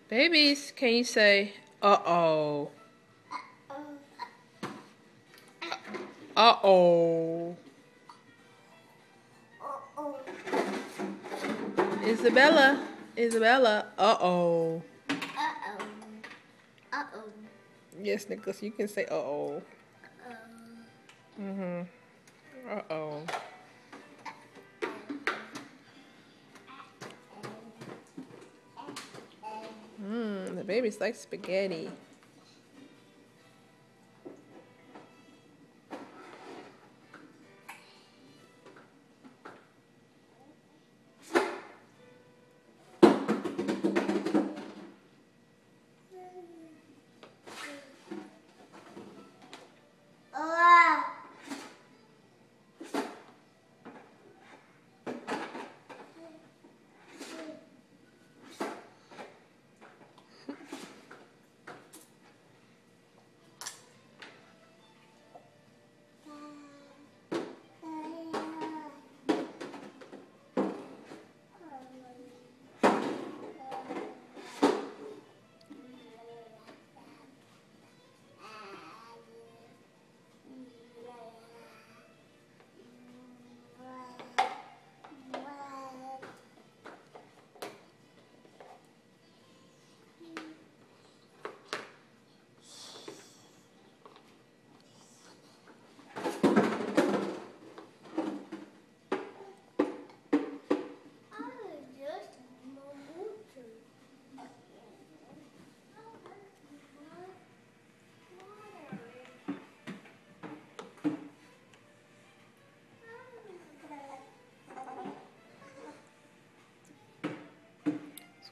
Babies, can you say, uh-oh? Uh-oh. Isabella, uh-oh. Uh-oh. Uh-oh. Yes, Nicholas, you can say uh-oh. Mm-hmm. Uh-oh. The babies like spaghetti.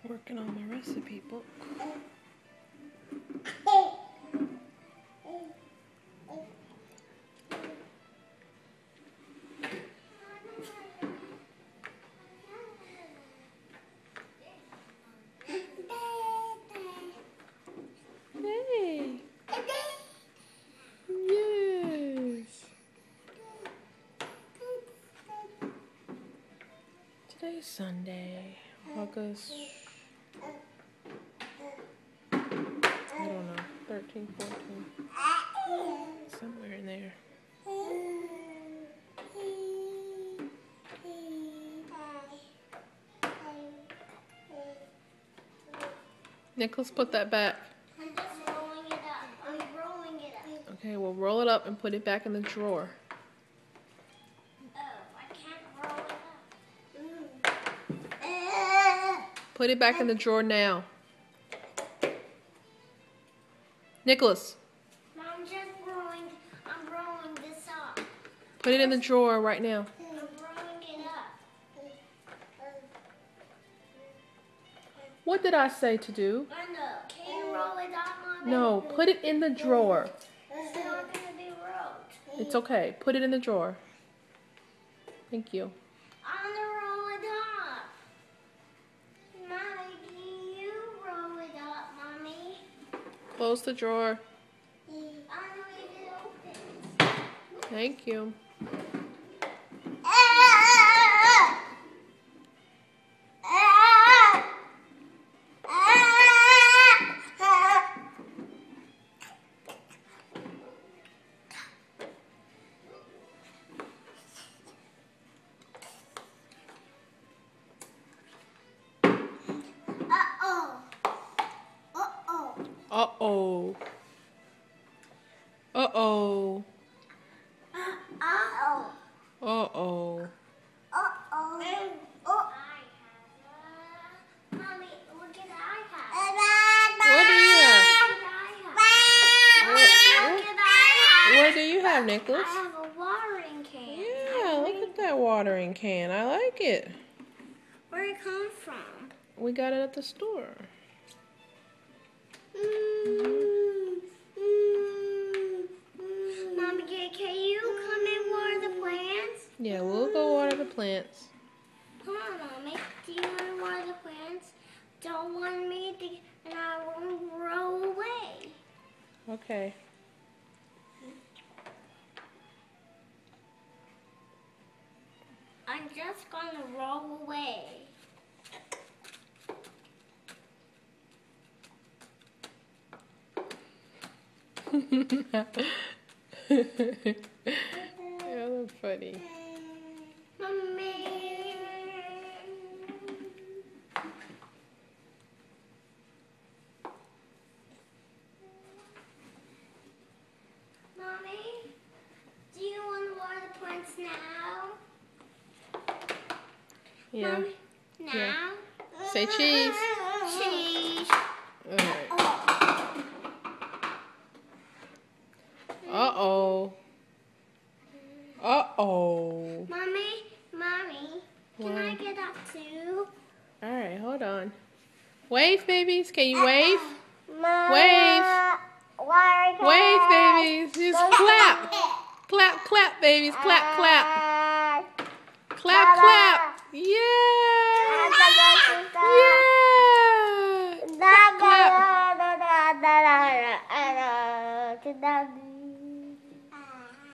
Working on my recipe book. Hey. Yes. Today's Sunday, August, I don't know, 13, 14, somewhere in there. Nicholas, put that back. I'm just rolling it up. I'm rolling it up. Okay, well, roll it up and put it back in the drawer. Oh, I can't roll it up. Put it back in the drawer now. Nicholas. Mom, I'm rolling this up. Put it in the drawer right now. I'm rolling it up. What did I say to do? I know. Can you roll it up, Mom? No, put it in the drawer. It's not going to be rolled. It's okay. Put it in the drawer. Thank you. I'm going to roll it up. Mommy, can you roll it up, Mommy? Close the drawer. I'm going to open. Thank you. Uh-oh. Uh-oh. Uh-oh. Mommy, look at iPad. What do you have? Look at iPad. What do you have, Nicholas? I have a watering can. Yeah, look at that watering can. I like it. Where it come from? We got it at the store. Mommy, can you come and water the plants? Yeah, we'll go water the plants. Come on, Mommy. Do you want to water the plants? Don't want me to, and I won't roll away. Okay. I'm just going to roll away. You're funny. Mommy. Mommy, do you want water plants now? Yeah. Mommy, now? Yeah. Say cheese. Cheese. All right. Uh-oh. Uh-oh. Mommy, can I What? get up too? All right, hold on. Wave, babies. Can you wave? Mama, Wave. Wave, babies. Just clap. Clap, clap, babies. Clap, clap. Clap, clap. Yeah. Yeah. Clap.